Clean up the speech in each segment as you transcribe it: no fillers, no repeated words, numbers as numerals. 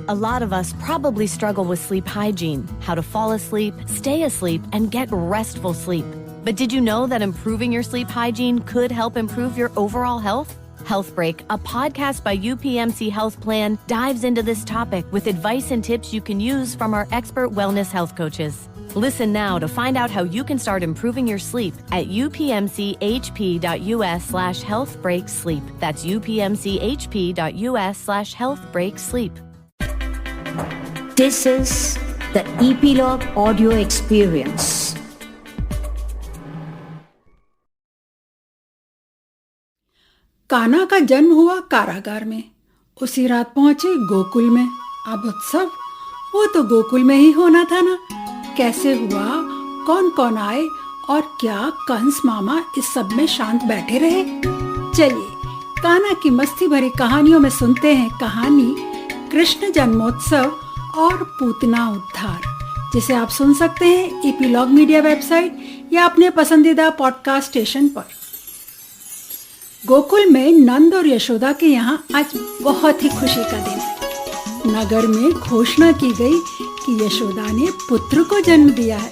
A lot of us probably struggle with sleep hygiene, how to fall asleep, stay asleep, and get restful sleep. But did you know that improving your sleep hygiene could help improve your overall health? Health Break, a podcast by UPMC Health Plan, dives into this topic with advice and tips you can use from our expert wellness health coaches. Listen now to find out how you can start improving your sleep at upmchp.us/healthbreaksleep. That's upmchp.us/healthbreaksleep. This is the Epilogue Audio Experience. Kanha का जन्म हुआ कारागार में। उसी रात पहुंचे गोकुल में। अब उत्सव, वो तो गोकुल में ही होना था ना। कैसे हुआ, कौन कौन आए और क्या कंस मामा इस सब में शांत बैठे रहे? चलिए कान्हा की मस्ती भरी कहानियों में सुनते हैं कहानी कृष्ण जन्मोत्सव और पूतना उद्धार, जिसे आप सुन सकते हैं एपिलॉग मीडिया वेबसाइट या अपने पसंदीदा पॉडकास्ट स्टेशन पर। गोकुल में नंद और यशोदा के यहाँ आज बहुत ही खुशी का दिन है। नगर में घोषणा की गई कि यशोदा ने पुत्र को जन्म दिया है।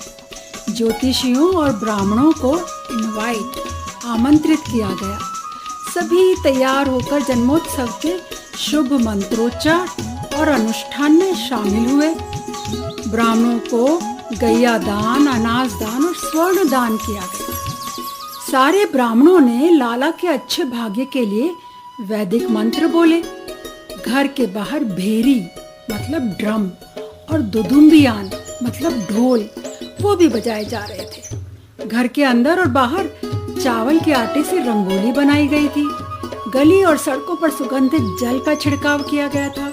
ज्योतिषियों और ब्राह्मणों को आमंत्रित किया गया। सभी तैयार होकर जन्मोत्सव के शुभ मंत्रोच्चार और अनुष्ठान में शामिल हुए। ब्राह्मणों को गैया दान, अनाज दान और स्वर्ण दान किया गया। सारे ब्राह्मणों ने लाला के अच्छे भाग्य के लिए वैदिक मंत्र बोले। घर के बाहर भेरी मतलब ड्रम और दुदुम्बियान मतलब ढोल, वो भी बजाए जा रहे थे। घर के अंदर और बाहर चावल के आटे से रंगोली बनाई गई थी। गली और सड़कों पर सुगंधित जल का छिड़काव किया गया था।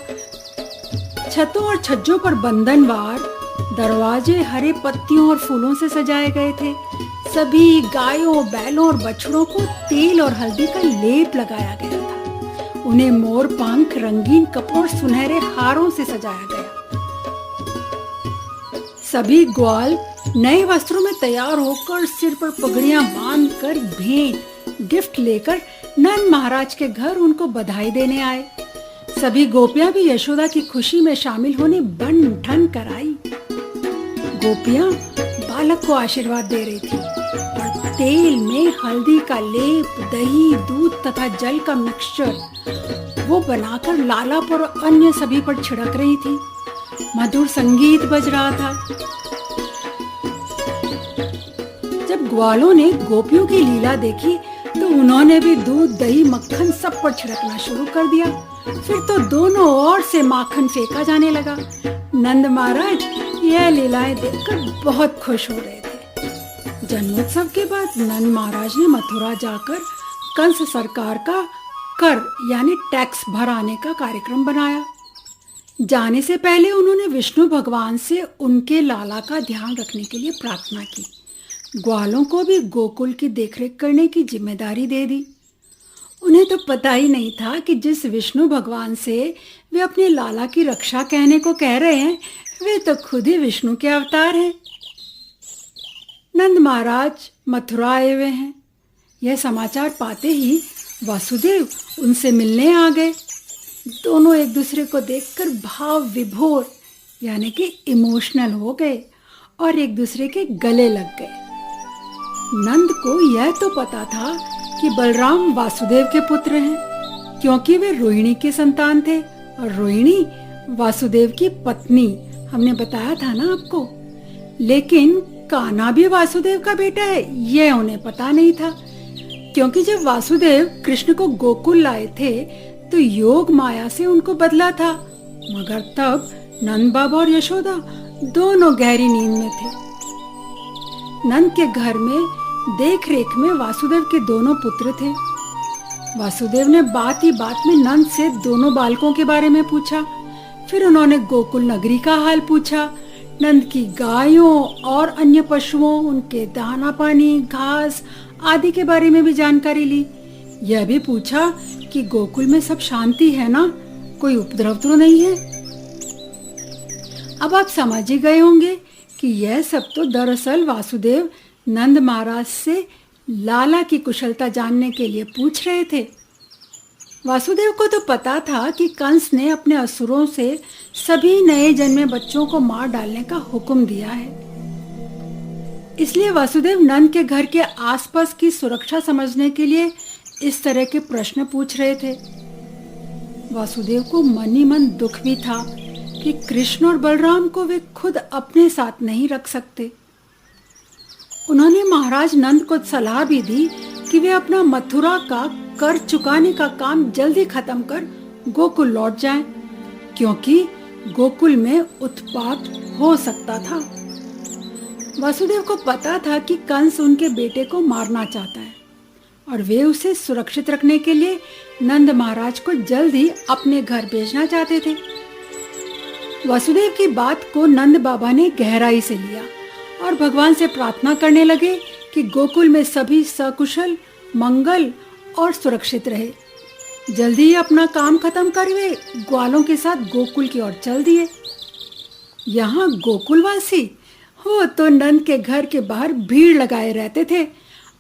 छतों और छज्जों पर बंधनवार दरवाजे हरे पत्तियों और फूलों से सजाए गए थे। सभी गायों, बैलों और बछड़ों को तेल और हल्दी का लेप लगाया गया था। उन्हें मोर पंख, रंगीन कपड़ों और सुनहरे हारों से सजाया गया। सभी ग्वाल नए वस्त्रों में तैयार होकर, सिर पर पगड़ियां बांधकर, भेंट गिफ्ट लेकर नंद महाराज के घर उनको बधाई देने आए। सभी गोपियां भी यशोदा की खुशी में शामिल होने बन ठन कर आई। गोपियां बालक को आशीर्वाद दे रही थी और तेल में हल्दी का लेप, दही, दूध तथा जल का मिक्सचर वो बनाकर लाला पर और अन्य सभी पर छिड़क रही थी। मधुर संगीत बज रहा था। जब ग्वालों ने गोपियों की लीला देखी तो उन्होंने भी दूध, दही, मक्खन सब पर छिड़कना शुरू कर दिया। फिर तो दोनों ओर से माखन फेंका जाने लगा। नंद महाराज यह लीलाएं देखकर बहुत खुश हो रहे थे। जन्मोत्सव के बाद नंद महाराज ने मथुरा जाकर कंस सरकार का कर यानी टैक्स भराने का कार्यक्रम बनाया। जाने से पहले उन्होंने विष्णु भगवान से उनके लाला का ध्यान रखने के लिए प्रार्थना की। ग्वालों को भी गोकुल की देखरेख करने की जिम्मेदारी दे दी। उन्हें तो पता ही नहीं था कि जिस विष्णु भगवान से वे अपने लाला की रक्षा कहने को कह रहे हैं, वे तो खुद ही विष्णु के अवतार हैं। नंद महाराज मथुरा आए हुए हैं। यह समाचार पाते ही वासुदेव उनसे मिलने आ गए। दोनों एक दूसरे को देखकर भाव विभोर यानी कि इमोशनल हो गए और एक दूसरे के गले लग गए। नंद को यह तो पता था कि बलराम वासुदेव के पुत्र हैं, क्योंकि वे रोहिणी के संतान थे और रोहिणी वासुदेव की पत्नी, हमने बताया था ना आपको। लेकिन कान्हा भी वासुदेव का बेटा है, यह उन्हें पता नहीं था, क्योंकि जब वासुदेव कृष्ण को गोकुल लाए थे तो योग माया से उनको बदला था। मगर तब नंद बाबा और यशोदा दोनों गहरी नींद में थे। नंद के घर में देख रेख में वासुदेव के दोनों पुत्र थे। वासुदेव ने बात ही बात में नंद से दोनों बालकों के बारे में पूछा। फिर उन्होंने गोकुल नगरी का हाल पूछा, नंद की गायों और अन्य पशुओं, उनके दाना पानी, घास आदि के बारे में भी जानकारी ली। यह भी पूछा कि गोकुल में सब शांति है ना, कोई उपद्रव तो नहीं है। अब आप समझ ही गए होंगे कि यह सब तो दरअसल वासुदेव नंद महाराज से लाला की कुशलता जानने के लिए पूछ रहे थे। वासुदेव को तो पता था कि कंस ने अपने असुरों से सभी नए जन्मे बच्चों को मार डालने का हुक्म दिया है। इसलिए वासुदेव नंद के घर के आसपास की सुरक्षा समझने के लिए इस तरह के प्रश्न पूछ रहे थे। वासुदेव को मन ही मन दुख भी था कि कृष्ण और बलराम को वे खुद अपने साथ नहीं रख सकते। उन्होंने महाराज नंद को सलाह भी दी कि वे अपना मथुरा का कर चुकाने का काम जल्दी खत्म कर गोकुल लौट जाएं, क्योंकि गोकुल में उत्पात हो सकता था। वासुदेव को पता था कि कंस उनके बेटे को मारना चाहता है और वे उसे सुरक्षित रखने के लिए नंद महाराज को जल्द ही अपने घर भेजना चाहते थे। वासुदेव की बात को नंद बाबा ने गहराई से लिया और भगवान से प्रार्थना करने लगे कि गोकुल में सभी सकुशल, मंगल और सुरक्षित रहे। जल्दी ही अपना काम खत्म कर वे ग्वालों के साथ गोकुल की ओर चल दिए। यहाँ गोकुलवासी हो तो नंद के घर के बाहर भीड़ लगाए रहते थे।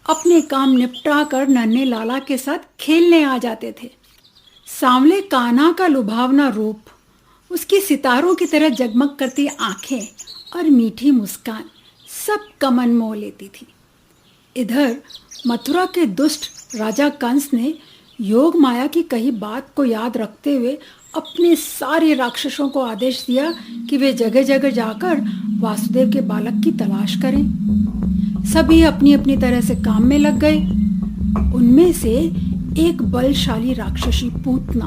अपने काम निपटा कर नन्हे लाला के साथ खेलने आ जाते थे। सांवले कान्हा का लुभावना रूप, उसकी सितारों की तरह जगमग करती आंखें और मीठी मुस्कान सब का मन मोह लेती थी। इधर मथुरा के दुष्ट राजा कंस ने योग माया की कही बात को याद रखते हुए अपने सारे राक्षसों को आदेश दिया कि वे जगह जगह जाकर वासुदेव के बालक की तलाश करें। सभी अपनी अपनी तरह से काम में लग गए। उनमें से एक बलशाली राक्षसी पूतना,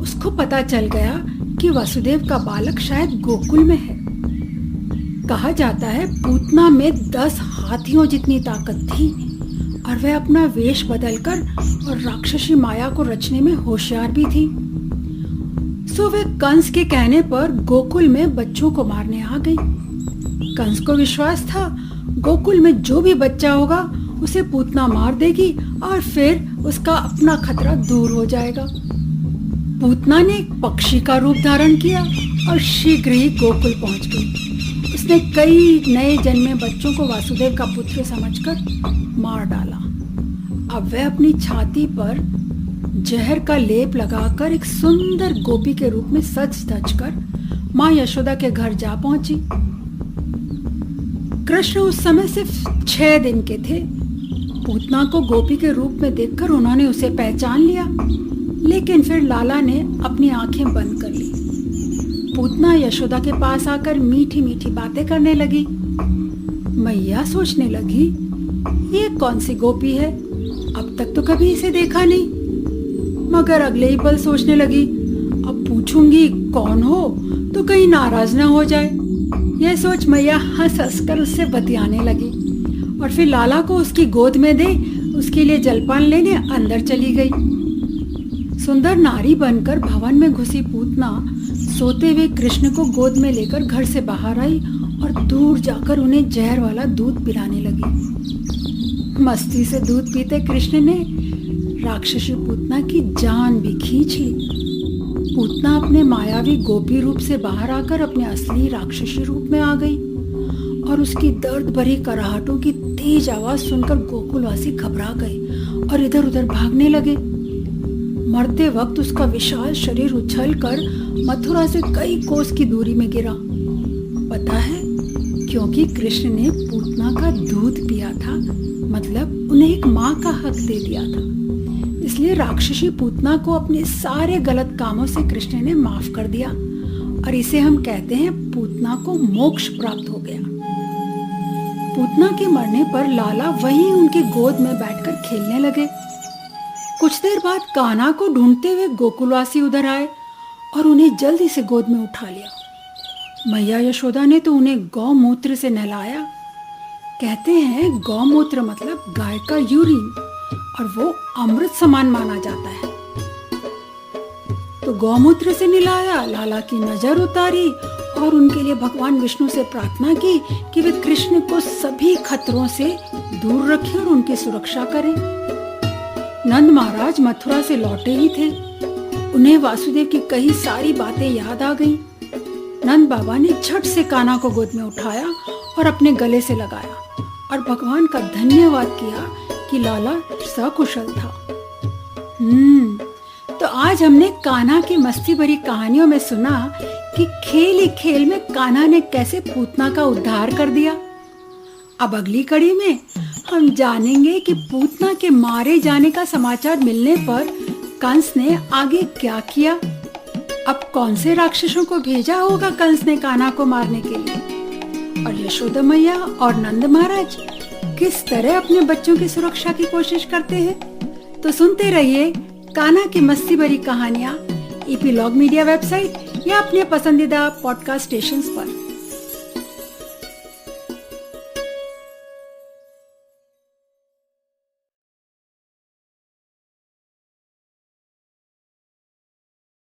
उसको पता चल गया कि वासुदेव का बालक शायद गोकुल में है। कहा जाता है पूतना में 10 हाथियों जितनी ताकत थी और वह अपना वेश बदलकर और राक्षसी माया को रचने में होशियार भी थी। सो वे कंस के कहने पर गोकुल में बच्चों को मारने आ गई। कंस को विश्वास था गोकुल में जो भी बच्चा होगा उसे पूतना मार देगी और फिर उसका अपना खतरा दूर हो जाएगा। पूतना ने एक पक्षी का रूप धारण किया और शीघ्र ही गोकुल पहुंच गई। उसने कई नए जन्मे बच्चों को वासुदेव का पुत्र समझकर मार डाला। अब वह अपनी छाती पर जहर का लेप लगाकर एक सुंदर गोपी के रूप में सज धज कर माँ यशोदा के घर जा पहुंची। कृष्ण उस समय सिर्फ 6 दिन के थे। पूतना को गोपी के रूप में देखकर उन्होंने उसे पहचान लिया, लेकिन फिर लाला ने अपनी आंखें बंद कर ली। पूतना यशोदा के पास आकर मीठी मीठी बातें करने लगी। मैया सोचने लगी, ये कौन सी गोपी है, अब तक तो कभी इसे देखा नहीं। मगर अगले ही पल सोचने लगी, अब पूछूंगी कौन हो तो कहीं नाराज ना हो जाए। यह सोच मैया हंस हंस कर उससे बतियाने लगी और फिर लाला को उसकी गोद में दे उसके लिए जलपान लेने अंदर चली गई। सुंदर नारी बनकर भवन में घुसी पूतना सोते हुए कृष्ण को गोद में लेकर घर से बाहर आई और दूर जाकर उन्हें जहर वाला दूध पिलाने लगी। मस्ती से दूध पीते कृष्ण ने राक्षसी पूतना की जान भी खींच ली। पूतना अपने मायावी गोपी रूप से बाहर आकर अपने असली राक्षसी रूप में आ गई और उसकी दर्द भरी कराहटों की तेज आवाज सुनकर गोकुलवासी घबरा गए और इधर उधर भागने लगे। मरते वक्त उसका विशाल शरीर उछलकर मथुरा से कई कोस की दूरी में गिरा। पता है, क्योंकि कृष्ण ने पूतना का दूध पिया था, मतलब उन्हें एक माँ का हक दे दिया था। इसलिए राक्षसी पूतना को अपने सारे गलत कामों से कृष्ण ने माफ कर दिया और इसे हम कहते हैं पूतना को मोक्ष प्राप्त हो गया। पूतना के मरने पर लाला वहीं उनकी गोद में बैठकर खेलने लगे। कुछ देर बाद कान्हा को ढूंढते हुए गोकुलवासी उधर आए और उन्हें जल्दी से गोद में उठा लिया। मैया यशोदा ने तो उन्हें गौमूत्र से नहलाया। कहते हैं गौमूत्र मतलब गाय का यूरिन और वो अमृत समान माना जाता है। तो गौमूत्र से नहलाया, लाला की नजर उतारी और उनके लिए भगवान विष्णु से प्रार्थना की कि वे कृष्ण को सभी खतरों से दूर रखें और उनकी सुरक्षा करें। नंद महाराज मथुरा से लौटे ही थे। उन्हें वासुदेव की कही सारी बातें याद आ गईं। नंद बाबा ने झट से कान्हा को गोद में उठाया और अपने गले से लगाया और भगवान का धन्यवाद किया कि लाला सकुशल था। आज हमने कान्हा की मस्ती भरी कहानियों में सुना कि खेल ही खेल में कान्हा ने कैसे पूतना का उद्धार कर दिया। अब अगली कड़ी में हम जानेंगे कि पूतना के मारे जाने का समाचार मिलने पर कंस ने आगे क्या किया। अब कौन से राक्षसों को भेजा होगा कंस ने कान्हा को मारने के लिए, और यशोदा मैया और नंद महाराज किस तरह अपने बच्चों की सुरक्षा की कोशिश करते हैं। तो सुनते रहिए कान्हा की मस्ती भरी कहानियां ईपीलॉग मीडिया वेबसाइट या अपने पसंदीदा पॉडकास्ट स्टेशंस पर।